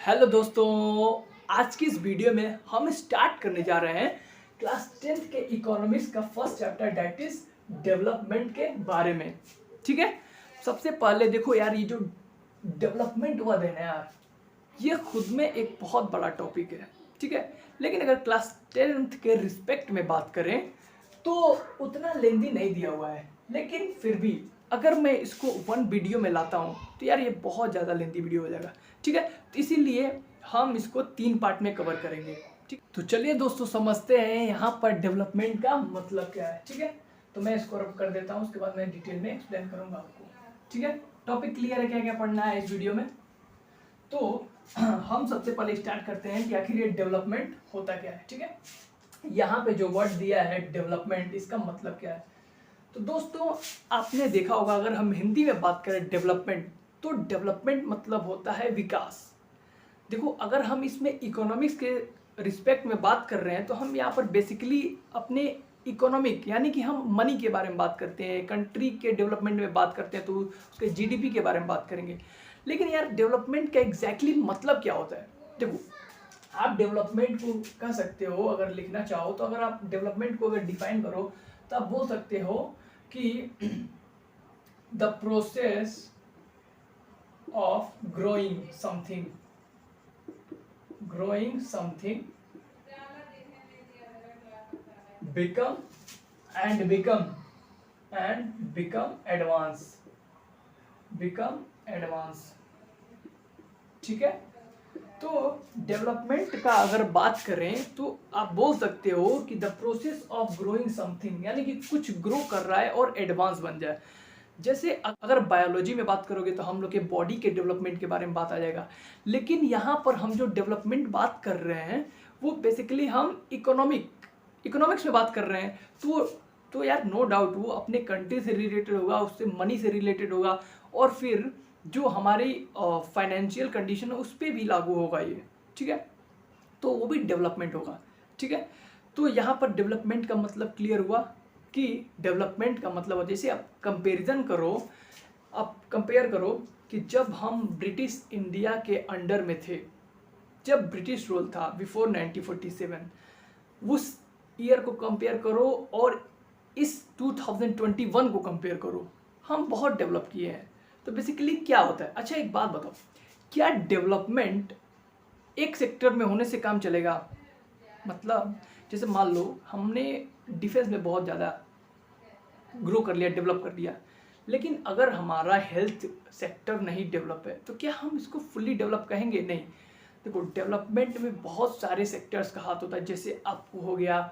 Hello दोस्तों, आज की इस वीडियो में हम स्टार्ट करने जा रहे हैं क्लास 10th के इकोनॉमिक्स का first chapter that is development के बारे में। ठीक है, सबसे पहले देखो यार, ये जो डेवलपमेंट वर्ड है ना यार, ये खुद में एक बहुत बड़ा टॉपिक है। ठीक है, लेकिन अगर क्लास 10th के रिस्पेक्ट में बात करें तो उतना लेंदी नहीं दिया हुआ है, लेकिन फिर भी अगर मैं इसको वन वीडियो में लाता हूँ तो यार ये बहुत ज़्यादा लेंदी वीडियो हो जाएगा। ठीक है, तो इसीलिए हम इसको 3 पार्ट में कवर करेंगे। ठीक, तो चलिए दोस्तों समझते हैं यहाँ पर डेवलपमेंट का मतलब क्या है। ठीक है, तो मैं इसको रब कर देता हूँ, उसके बाद मैं डिटेल में एक्सप्लेन करूँगा आपको। ठीक है, टॉपिक क्लियर है क्या क्या पढ़ना है इस वीडियो में। तो हम सबसे पहले स्टार्ट करते हैं कि आखिर ये डेवलपमेंट होता क्या है। ठीक है, यहाँ पे जो वर्ड दिया है डेवलपमेंट, इसका मतलब क्या है। तो दोस्तों आपने देखा होगा, अगर हम हिंदी में बात करें डेवलपमेंट, तो डेवलपमेंट मतलब होता है विकास। देखो, अगर हम इसमें इकोनॉमिक्स के रिस्पेक्ट में बात कर रहे हैं तो हम यहाँ पर बेसिकली अपने इकोनॉमिक यानी कि हम मनी के बारे में बात करते हैं, कंट्री के डेवलपमेंट में बात करते हैं तो उसके जीडीपी के बारे में बात करेंगे। लेकिन यार डेवलपमेंट का एग्जैक्टली मतलब क्या होता है। देखो, आप डेवलपमेंट को कह सकते हो, अगर लिखना चाहो तो अगर आप डेवलपमेंट को अगर डिफाइन करो तो आप बोल सकते हो कि the process of growing something become and become advance। ठीक है, तो डेवलपमेंट का अगर बात करें तो आप बोल सकते हो कि the process of growing something, यानी कि कुछ ग्रो कर रहा है और एडवांस बन जाए। जैसे अगर बायोलॉजी में बात करोगे तो हम लोग के बॉडी के डेवलपमेंट के बारे में बात आ जाएगा, लेकिन यहाँ पर हम जो डेवलपमेंट बात कर रहे हैं वो बेसिकली हम इकोनॉमिक्स में बात कर रहे हैं। तो यार नो डाउट वो अपने कंट्री से रिलेटेड होगा, उससे मनी से रिलेटेड होगा, और फिर जो हमारी फाइनेंशियल कंडीशन है उस पर भी लागू होगा ये। ठीक है, तो वो भी डेवलपमेंट होगा। ठीक है, तो यहाँ पर डेवलपमेंट का मतलब क्लियर हुआ कि डेवलपमेंट का मतलब, जैसे आप कंपेयर करो कि जब हम ब्रिटिश इंडिया के अंडर में थे, जब ब्रिटिश रूल था बिफोर 1947, उस ईयर को कंपेयर करो और इस 2021 को कंपेयर करो, हम बहुत डेवलप किए हैं। तो बेसिकली क्या होता है, अच्छा एक बात बताओ, क्या डेवलपमेंट एक सेक्टर में होने से काम चलेगा। मतलब जैसे मान लो हमने डिफेंस में बहुत ज़्यादा ग्रो कर लिया, डेवलप कर लिया, लेकिन अगर हमारा हेल्थ सेक्टर नहीं डेवलप है तो क्या हम इसको फुल्ली डेवलप कहेंगे? नहीं। देखो, डेवलपमेंट में बहुत सारे सेक्टर्स का हाथ होता है। जैसे आपको हो गया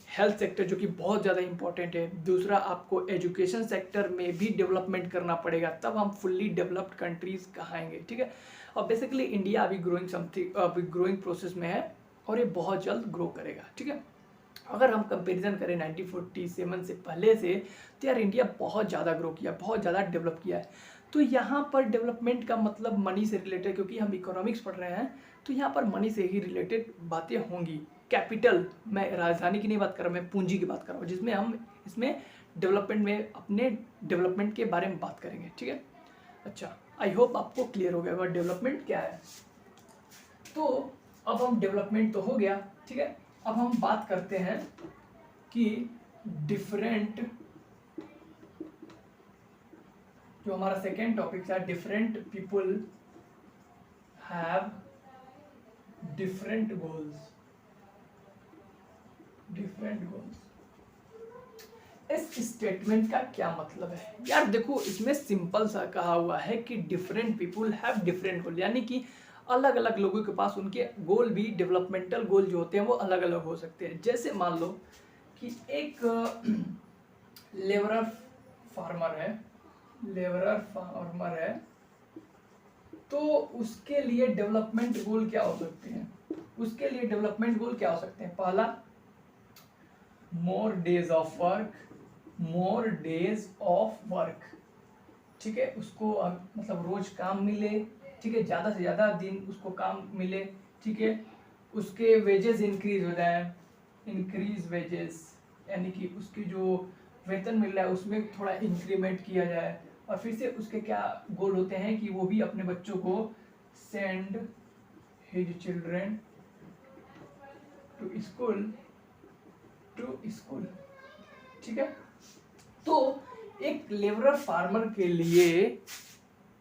हेल्थ सेक्टर, जो कि बहुत ज़्यादा इंपॉर्टेंट है। दूसरा, आपको एजुकेशन सेक्टर में भी डेवलपमेंट करना पड़ेगा, तब हम फुल्ली डेवलप्ड कंट्रीज कहाएंगे। ठीक है, और बेसिकली इंडिया अभी ग्रोइंग प्रोसेस में है और ये बहुत जल्द ग्रो करेगा। ठीक है, अगर हम कंपैरिजन करें 1947 से पहले से, तो यार इंडिया बहुत ज़्यादा ग्रो किया, बहुत ज़्यादा डेवलप किया है। तो यहाँ पर डेवलपमेंट का मतलब मनी से रिलेटेड, क्योंकि हम इकोनॉमिक्स पढ़ रहे हैं तो यहाँ पर मनी से ही रिलेटेड बातें होंगी। कैपिटल, मैं राजधानी की नहीं बात कर रहा, मैं पूंजी की बात कर रहा हूँ, जिसमें हम इसमें डेवलपमेंट में अपने डेवलपमेंट के बारे में बात करेंगे। ठीक है, अच्छा, आई होप आपको क्लियर हो गया होगा डेवलपमेंट क्या है। तो अब हम डेवलपमेंट तो हो गया। ठीक है, अब हम बात करते हैं कि डिफरेंट, जो हमारा सेकेंड टॉपिक था, different people have different goals. इस स्टेटमेंट का क्या मतलब है यार? देखो, इसमें सिंपल सा कहा हुआ है कि डिफरेंट पीपल हैव डिफरेंट गोल, यानी कि अलग अलग लोगों के पास उनके गोल भी, डेवलपमेंटल गोल जो होते हैं वो अलग अलग हो सकते हैं। जैसे मान लो कि एक लेबरर फार्मर है, तो उसके लिए डेवलपमेंट गोल क्या हो सकते हैं? पहला, मोर डेज ऑफ वर्क। ठीक है, उसको मतलब रोज काम मिले। ठीक है, ज़्यादा से ज़्यादा दिन उसको काम मिले। ठीक है, उसके वेजेस इंक्रीज हो जाए, इंक्रीज वेजेस, यानी कि उसकी जो वेतन मिल रहा है उसमें थोड़ा इंक्रीमेंट किया जाए। और फिर से उसके क्या गोल होते हैं कि वो भी अपने बच्चों को send his children to school। ठीक है, तो एक लेबरर फार्मर के लिए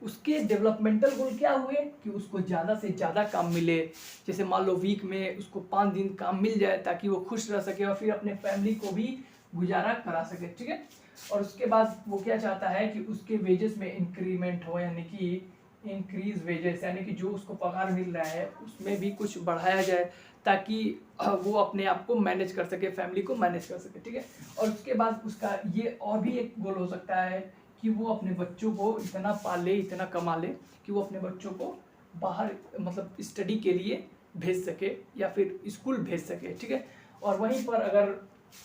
उसके डेवलपमेंटल गोल क्या हुए कि उसको ज़्यादा से ज़्यादा काम मिले। जैसे मान लो वीक में उसको 5 दिन काम मिल जाए ताकि वो खुश रह सके और फिर अपने फैमिली को भी गुजारा करा सके। ठीक है, और उसके बाद वो क्या चाहता है कि उसके वेजेस में इंक्रीमेंट हो, यानी कि इंक्रीज वेजेस, यानी कि जो उसको पगार मिल रहा है उसमें भी कुछ बढ़ाया जाए ताकि वो अपने आप को मैनेज कर सके, फैमिली को मैनेज कर सके। ठीक है, और उसके बाद उसका ये और भी एक गोल हो सकता है कि वो अपने बच्चों को इतना पाले, इतना कमा ले कि वो अपने बच्चों को बाहर मतलब स्टडी के लिए भेज सके या फिर स्कूल भेज सके। ठीक है, और वहीं पर अगर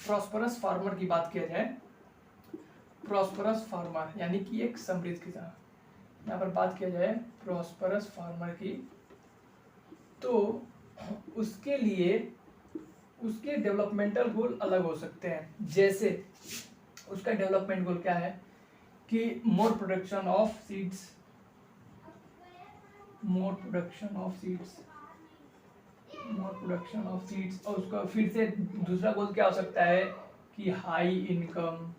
प्रॉस्परस फार्मर की बात किया जाए, प्रॉस्परस फार्मर यानी कि एक समृद्ध किसान, यहाँ पर बात किया जाए प्रॉस्परस फार्मर की, तो उसके लिए उसके डेवलपमेंटल गोल अलग हो सकते हैं। जैसे उसका डेवलपमेंट गोल क्या है कि more production of seeds, more production of seeds, more production of seeds. और उसका फिर से दूसरा गोल क्या हो सकता है कि हाई इनकम,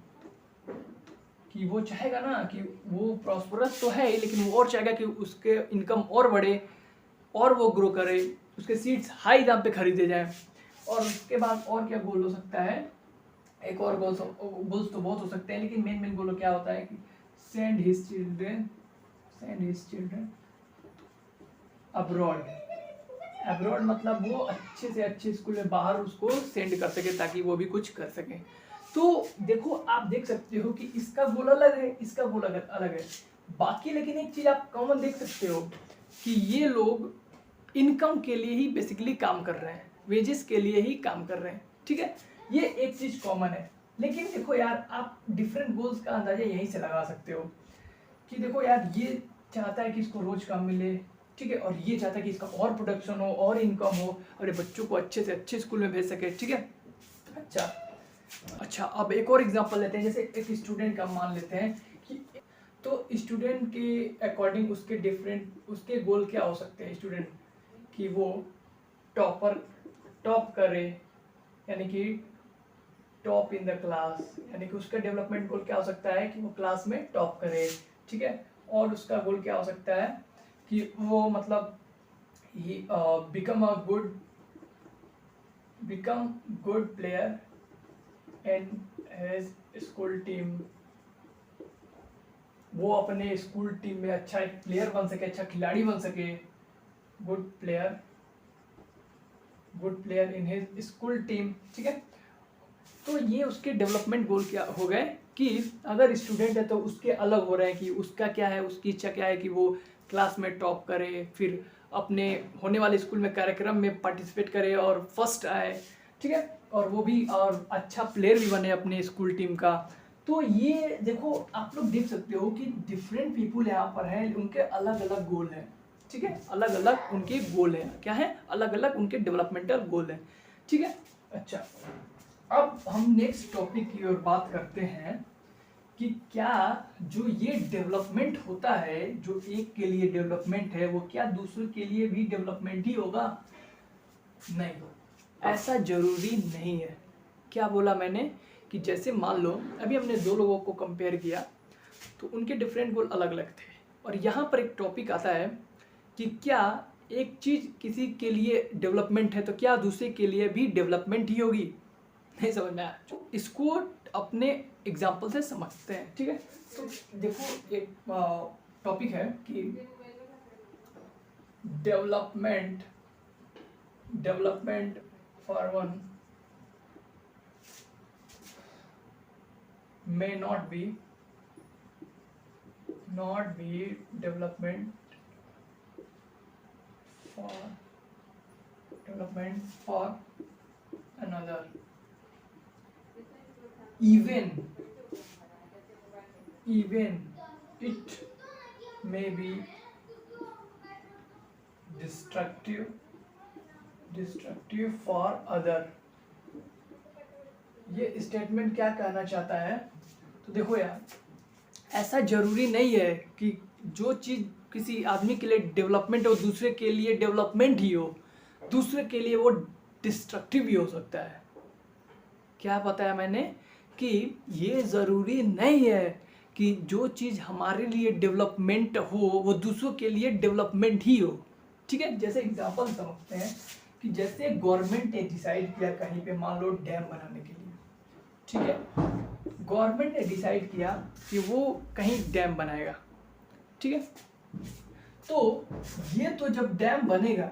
कि वो चाहेगा ना कि वो प्रॉस्परस तो है लेकिन वो और चाहेगा कि उसके इनकम और बढ़े और वो ग्रो करे, उसके सीड्स हाई दाम पे खरीदे जाए। और उसके बाद और क्या गोल हो सकता है, एक और गोल्स तो बहुत हो सकते हैं लेकिन मेन गोल क्या होता है कि send his children abroad. Abroad मतलब वो अच्छे से अच्छे स्कूल में बाहर उसको सेंड कर सके ताकि वो भी कुछ कर सके। तो देखो आप देख सकते हो कि इसका गोल अलग है, इसका गोल अलग है बाकी, लेकिन एक चीज आप कॉमन देख सकते हो कि ये लोग इनकम के लिए ही बेसिकली काम कर रहे हैं, वेजेस के लिए ही काम कर रहे हैं। ठीक है, ये एक चीज कॉमन है। लेकिन देखो यार, आप डिफरेंट गोल्स का अंदाजा यहीं से लगा सकते हो कि देखो यार, ये चाहता है कि इसको रोज काम मिले, ठीक है, और ये चाहता है कि इसका और प्रोडक्शन हो और इनकम हो और ये बच्चों को अच्छे से अच्छे स्कूल में भेज सके। ठीक है, अच्छा अब एक और एग्जांपल लेते हैं। जैसे एक स्टूडेंट का मान लेते हैं कि तो स्टूडेंट के अकॉर्डिंग उसके डिफरेंट उसके गोल क्या हो सकते हैं स्टूडेंट कि वो टॉप करे, यानी कि टॉप इन द क्लास, यानी कि उसका डेवलपमेंट गोल क्या हो सकता है कि वो क्लास में टॉप करे। ठीक है, और उसका गोल क्या हो सकता है कि वो मतलब become good player in his school team, वो अपने स्कूल टीम में अच्छा एक प्लेयर बन सके, अच्छा खिलाड़ी बन सके, good player in his school team. ठीक है, तो ये उसके डेवलपमेंट गोल क्या हो गए कि अगर स्टूडेंट है तो उसके अलग हो रहे हैं कि उसका क्या है, उसकी इच्छा क्या है कि वो क्लास में टॉप करे, फिर अपने होने वाले स्कूल में कार्यक्रम में पार्टिसिपेट करे और फर्स्ट आए। ठीक है, और वो भी और अच्छा प्लेयर भी बने अपने स्कूल टीम का। तो ये देखो आप लोग देख सकते हो कि डिफरेंट पीपुल यहाँ पर हैं, उनके अलग अलग गोल हैं। ठीक है, अलग अलग उनके गोल हैं, क्या है, अलग अलग उनके डेवलपमेंटल गोल हैं। ठीक है, अच्छा अब हम नेक्स्ट टॉपिक की ओर बात करते हैं कि क्या जो ये डेवलपमेंट होता है, जो एक के लिए डेवलपमेंट है, वो क्या दूसरे के लिए भी डेवलपमेंट ही होगा? नहीं, ऐसा जरूरी नहीं है। क्या बोला मैंने कि जैसे मान लो अभी हमने दो लोगों को कंपेयर किया तो उनके डिफरेंट गोल अलग अलग थे, और यहाँ पर एक टॉपिक आता है कि क्या एक चीज़ किसी के लिए डेवलपमेंट है तो क्या दूसरे के लिए भी डेवलपमेंट ही होगी? नहीं समझ में आया? इसको अपने एग्जाम्पल से समझते हैं। ठीक है, तो देखो एक टॉपिक है कि development for one may not be development for another, even it may be destructive for other। ये स्टेटमेंट क्या कहना चाहता है? तो देखो यार, ऐसा जरूरी नहीं है कि जो चीज़ किसी आदमी के लिए डेवलपमेंट हो, दूसरे के लिए डेवलपमेंट ही हो, दूसरे के लिए वो डिस्ट्रक्टिव भी हो सकता है। क्या बताया मैंने कि ये ज़रूरी नहीं है कि जो चीज़ हमारे लिए डेवलपमेंट हो वो दूसरों के लिए डेवलपमेंट ही हो। ठीक है, जैसे एग्जांपल समझते हैं कि जैसे गवर्नमेंट ने डिसाइड किया कहीं पे मान लो डैम बनाने के लिए, ठीक है, गवर्नमेंट ने डिसाइड किया कि वो कहीं डैम बनाएगा, ठीक है। तो ये तो जब डैम बनेगा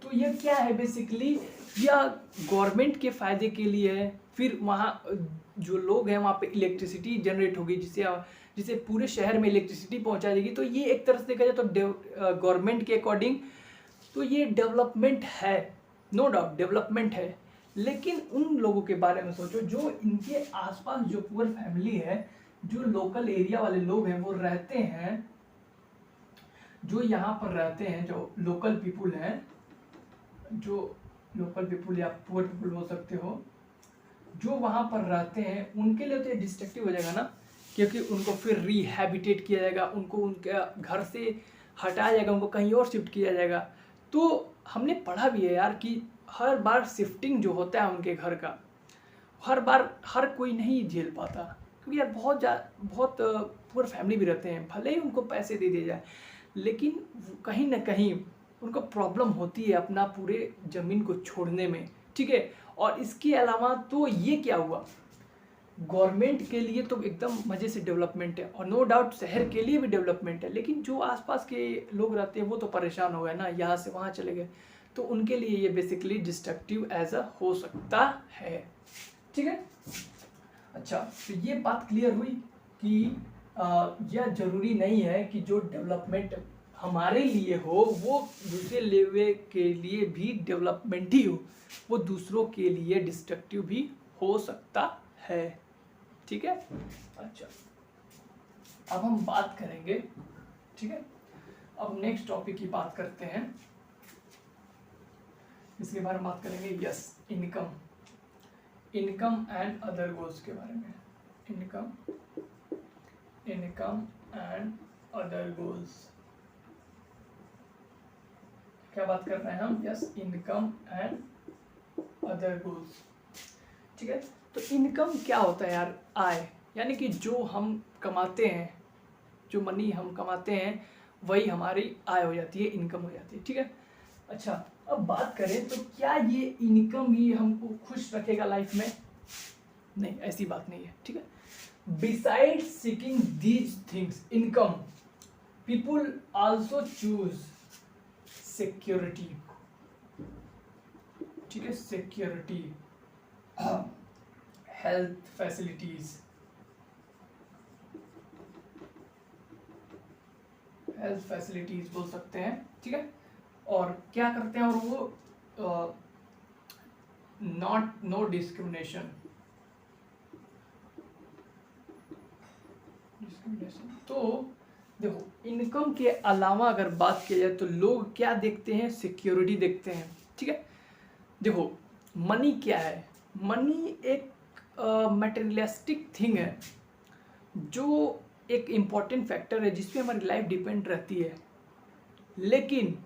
तो ये क्या है बेसिकली, या गवर्नमेंट के फायदे के लिए है, फिर वहाँ जो लोग हैं वहाँ पे इलेक्ट्रिसिटी जनरेट होगी जिससे पूरे शहर में इलेक्ट्रिसिटी पहुँचा जाएगी। तो ये एक तरह से देखा जाए तो गवर्नमेंट के अकॉर्डिंग तो ये डेवलपमेंट है, नो डाउट डेवलपमेंट है। लेकिन उन लोगों के बारे में सोचो जो इनके आसपास जो पुअर फैमिली है, जो लोकल एरिया वाले लोग हैं वो रहते हैं, जो यहाँ पर रहते हैं, जो लोकल पीपुल हैं, जो लोकल पीपुल या पुअर पीपुल बोल सकते हो, जो वहाँ पर रहते हैं उनके लिए तो ये डिस्ट्रक्टिव हो जाएगा ना, क्योंकि उनको फिर रिहैबिटेट किया जाएगा, उनको उनके घर से हटाया जाएगा, उनको कहीं और शिफ्ट किया जाएगा। तो हमने पढ़ा भी है यार कि हर बार शिफ्टिंग जो होता है उनके घर का, हर बार हर कोई नहीं झेल पाता, क्योंकि यार बहुत पुअर फैमिली भी रहते हैं, भले ही उनको पैसे दे दिए जाए लेकिन कहीं ना कहीं उनको प्रॉब्लम होती है अपना पूरे ज़मीन को छोड़ने में, ठीक है। और इसके अलावा तो ये क्या हुआ, गवर्नमेंट के लिए तो एकदम मज़े से डेवलपमेंट है और नो डाउट शहर के लिए भी डेवलपमेंट है, लेकिन जो आसपास के लोग रहते हैं वो तो परेशान हो गए ना, यहाँ से वहाँ चले गए, तो उनके लिए ये बेसिकली डिस्ट्रक्टिव एज अ हो सकता है, ठीक है। अच्छा, तो ये बात क्लियर हुई कि यह जरूरी नहीं है कि जो डेवलपमेंट हमारे लिए हो वो दूसरे लेवल के लिए भी डेवलपमेंट ही हो, वो दूसरों के लिए डिस्ट्रक्टिव भी हो सकता है, ठीक है। अच्छा, अब हम बात करेंगे, ठीक है, अब नेक्स्ट टॉपिक की बात करते हैं, इसके बारे में बात करेंगे, yes, income and other goals के बारे में, इनकम एंड अदर गोल्स, क्या बात कर रहे हैं हम, yes, income and other goals, ठीक है। तो इनकम क्या होता है यार, आय, यानी कि जो हम कमाते हैं, जो मनी हम कमाते हैं वही हमारी आय हो जाती है, इनकम हो जाती है, ठीक है। अच्छा, अब बात करें तो क्या ये इनकम ही हमको खुश रखेगा लाइफ में, नहीं, ऐसी बात नहीं है, ठीक है। Beside seeking these things, income, people also choose security, ठीक है, सिक्योरिटी, हेल्थ फैसिलिटीज, बोल सकते हैं, ठीक है। और क्या करते हैं, और वो नो डिस्क्रिमिनेशन, तो देखो इनकम के अलावा अगर बात की जाए तो लोग क्या देखते हैं, सिक्योरिटी देखते हैं, ठीक है। देखो मनी क्या है, मनी एक मटेरियलिस्टिक थिंग है, जो एक इम्पॉर्टेंट फैक्टर है जिसपे हमारी लाइफ डिपेंड रहती है, लेकिन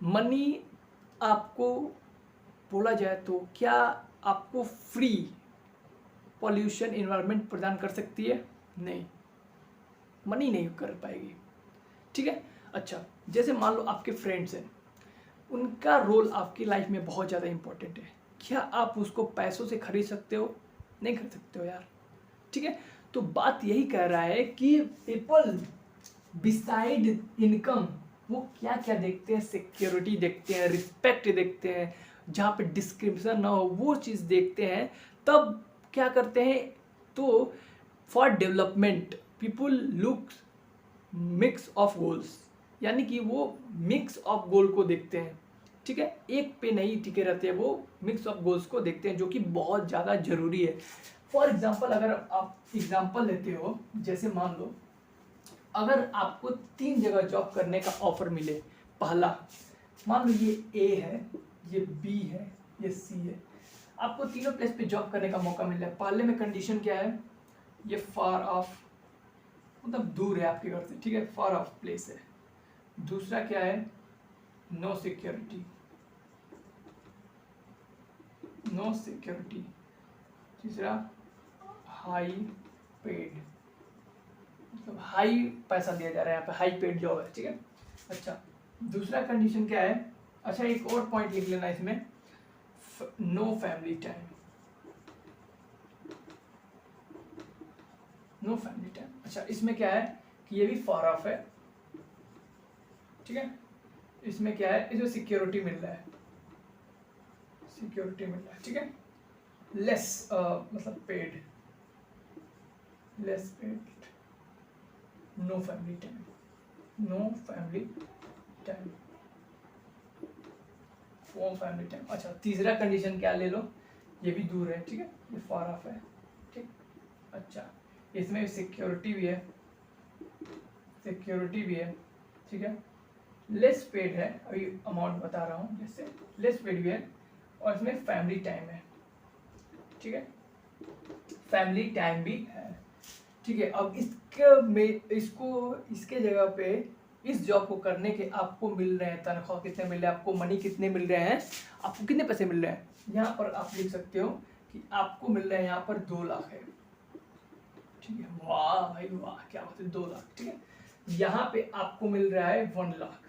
मनी आपको बोला जाए तो क्या आपको फ्री पॉल्यूशन इन्वायरमेंट प्रदान कर सकती है, नहीं, मनी नहीं कर पाएगी, ठीक है। अच्छा, जैसे मान लो आपके फ्रेंड्स हैं, उनका रोल आपकी लाइफ में बहुत ज़्यादा इम्पोर्टेंट है, क्या आप उसको पैसों से खरीद सकते हो, नहीं खरीद सकते हो यार, ठीक है। तो बात यही कह रहा है कि पीपल बिसाइड इनकम वो क्या क्या देखते हैं, सिक्योरिटी देखते हैं, रिस्पेक्ट देखते हैं, जहाँ पे डिस्क्रिमिनेशन ना हो वो चीज़ देखते हैं, तब क्या करते हैं, तो for development people look mix of goals, यानी कि वो मिक्स ऑफ गोल को देखते हैं, ठीक है, एक पे नहीं टिके रहते हैं, वो मिक्स ऑफ गोल्स को देखते हैं, जो कि बहुत ज़्यादा जरूरी है। फॉर एग्जाम्पल, अगर आप एग्जाम्पल लेते हो, जैसे मान लो अगर आपको 3 जगह जॉब करने का ऑफर मिले, पहला मान लो ये ए है, ये बी है, ये सी है, आपको तीनों प्लेस पे जॉब करने का मौका मिल रहा है, पहले में कंडीशन क्या है, ये फार ऑफ मतलब दूर है आपके घर से, ठीक है, फार ऑफ प्लेस है। दूसरा क्या है, नो सिक्योरिटी, नो सिक्योरिटी। तीसरा हाई पेड, मतलब हाई पैसा दिया जा रहा है यहाँ पे, हाई पेड जॉब है, ठीक है। अच्छा, दूसरा कंडीशन क्या है, अच्छा एक और पॉइंट लिख लेना इसमें, no family time, no family time. अच्छा इसमें क्या है कि ये भी फार ऑफ है, ठीक है। इसमें क्या है, इसमें सिक्योरिटी मिल रहा है, सिक्योरिटी मिल रहा है, ठीक है। लेस मतलब paid, less paid, no family time, no family time, for family time. अच्छा तीसरा कंडीशन क्या ले लो, ये भी दूर है, ठीक है, ये फार ऑफ है, ठीक। अच्छा इसमें सिक्योरिटी भी है, सिक्योरिटी भी है, ठीक है। लेस पेड है, अभी अमाउंट बता रहा हूँ, जैसे लेस पेड भी है, और इसमें फैमिली टाइम है, ठीक है, फैमिली टाइम भी है, ठीक है। अब इसके में इसको इसके जगह पे इस जॉब को करने के आपको मिल रहे हैं तनख्वाह कितने मिल रहे हैं, आपको मनी कितने मिल रहे हैं, आपको कितने पैसे मिल रहे हैं, यहाँ पर आप लिख सकते हो कि आपको मिल रहे हैं यहाँ पर 2 लाख है, ठीक है। वाह भाई वाह, क्या बात है, 2 लाख, ठीक है। यहाँ पे आपको मिल रहा है 1 लाख,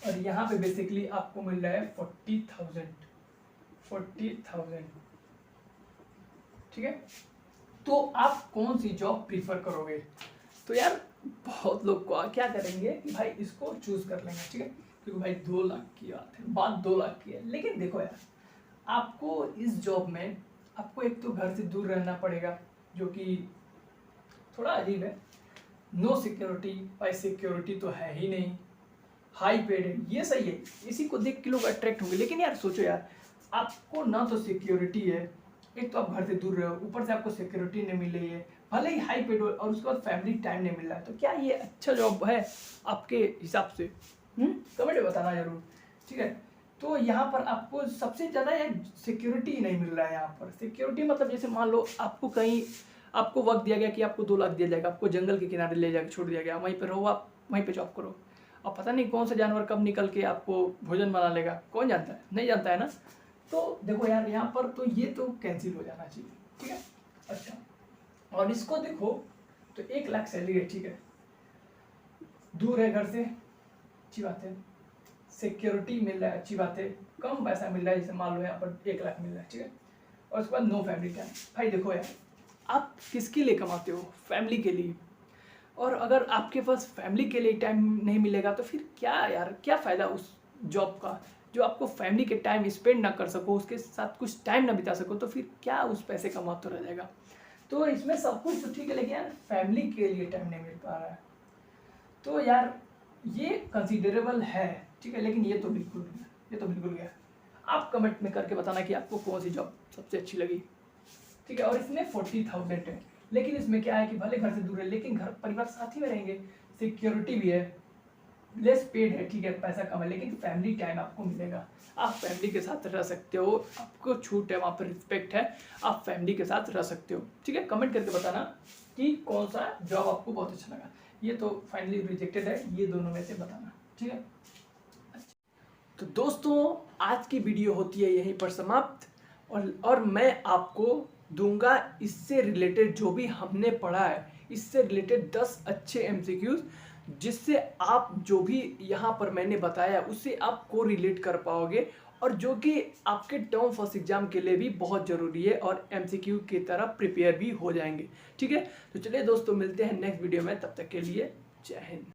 और यहाँ पे बेसिकली आपको मिल रहा है 40,000, 40,000, ठीक है। तो आप कौन सी जॉब प्रीफर करोगे? तो यार बहुत लोग को क्या करेंगे कि भाई इसको चूज कर लेंगे, ठीक है, क्योंकि भाई 2 लाख की बात 2 लाख की है। लेकिन देखो यार, आपको इस जॉब में आपको एक तो घर से दूर रहना पड़ेगा, जो कि थोड़ा अजीब है। नो सिक्योरिटी, भाई सिक्योरिटी तो है ही नहीं, हाई पेड है, ये सही है, इसी को देख के लोग अट्रैक्ट होंगे। लेकिन यार सोचो यार, आपको ना तो सिक्योरिटी है, एक तो आप घर से दूर रहे हो, ऊपर से आपको सिक्योरिटी नहीं मिल रही है, भले ही हाई पेड हो, और उसके बाद फैमिली टाइम नहीं मिल रहा है, तो क्या ये अच्छा जॉब है आपके हिसाब से? कमेंट में बताना जरूर, ठीक है। तो यहाँ पर आपको सबसे ज़्यादा यार सिक्योरिटी नहीं मिल रहा है। यहाँ पर सिक्योरिटी मतलब जैसे मान लो आपको कहीं आपको वक्त दिया गया कि आपको 2 लाख दिया जाएगा, आपको जंगल के किनारे ले जाकर छोड़ दिया गया, वहीं पर रहो, आप वहीं पर जॉब करो, अब पता नहीं कौन सा जानवर कब निकल के आपको भोजन बना लेगा, कौन जानता है, नहीं जानता है ना। तो देखो यार यहाँ पर तो ये तो कैंसिल हो जाना चाहिए, ठीक है। अच्छा और इसको देखो तो 1 लाख सैलरी है, ठीक है, दूर है घर से, अच्छी बात है, सिक्योरिटी मिल रहा है, अच्छी बात है, कम पैसा मिल रहा है, जैसे मान लो यहाँ पर 1 लाख मिल रहा है, ठीक है। और उसके बाद नो फैमिली टाइम। भाई देखो यार, आप किसके लिए कमाते हो? फैमिली के लिए। और अगर आपके पास फैमिली के लिए टाइम नहीं मिलेगा तो फिर क्या यार, क्या फ़ायदा उस जॉब का, जो आपको फैमिली के टाइम स्पेंड ना कर सको, उसके साथ कुछ टाइम ना बिता सको, तो फिर क्या उस पैसे का महत्व रह जाएगा? तो इसमें सब कुछ तो ठीक है, लेकिन यार फैमिली के लिए टाइम नहीं मिल पा रहा है, तो यार ये कंसिडरेबल है, ठीक है। लेकिन ये तो बिल्कुल गया, ये तो बिल्कुल गया। आप कमेंट में करके बताना कि आपको कौन सी जॉब सबसे अच्छी लगी, ठीक है। और इसमें 40,000 है, लेकिन इसमें क्या है कि भले घर से दूर है, लेकिन घर परिवार साथ ही में रहेंगे, सिक्योरिटी भी है, लेस पेड है, ठीक है, पैसा कम है, लेकिन फैमिली टाइम आपको मिलेगा, आप फैमिली के साथ रह सकते हो, आपको छूट है, वहाँ पर रिस्पेक्ट है, आप फैमिली के साथ रह सकते हो, ठीक है। कमेंट करके बताना कि कौन सा जॉब आपको बहुत अच्छा लगा। ये तो फाइनली रिजेक्टेड है, ये दोनों में से बताना, ठीक है। तो दोस्तों आज की वीडियो होती है यहीं पर समाप्त, और मैं आपको दूंगा इससे रिलेटेड जो भी हमने पढ़ा है, इससे रिलेटेड 10 अच्छे MCQs, जिससे आप जो भी यहाँ पर मैंने बताया उससे आप को रिलेट कर पाओगे, और जो कि आपके टर्म फर्स्ट एग्जाम के लिए भी बहुत ज़रूरी है, और MCQ की तरह प्रिपेयर भी हो जाएंगे, ठीक है। तो चलिए दोस्तों, मिलते हैं नेक्स्ट वीडियो में, तब तक के लिए जय हिंद।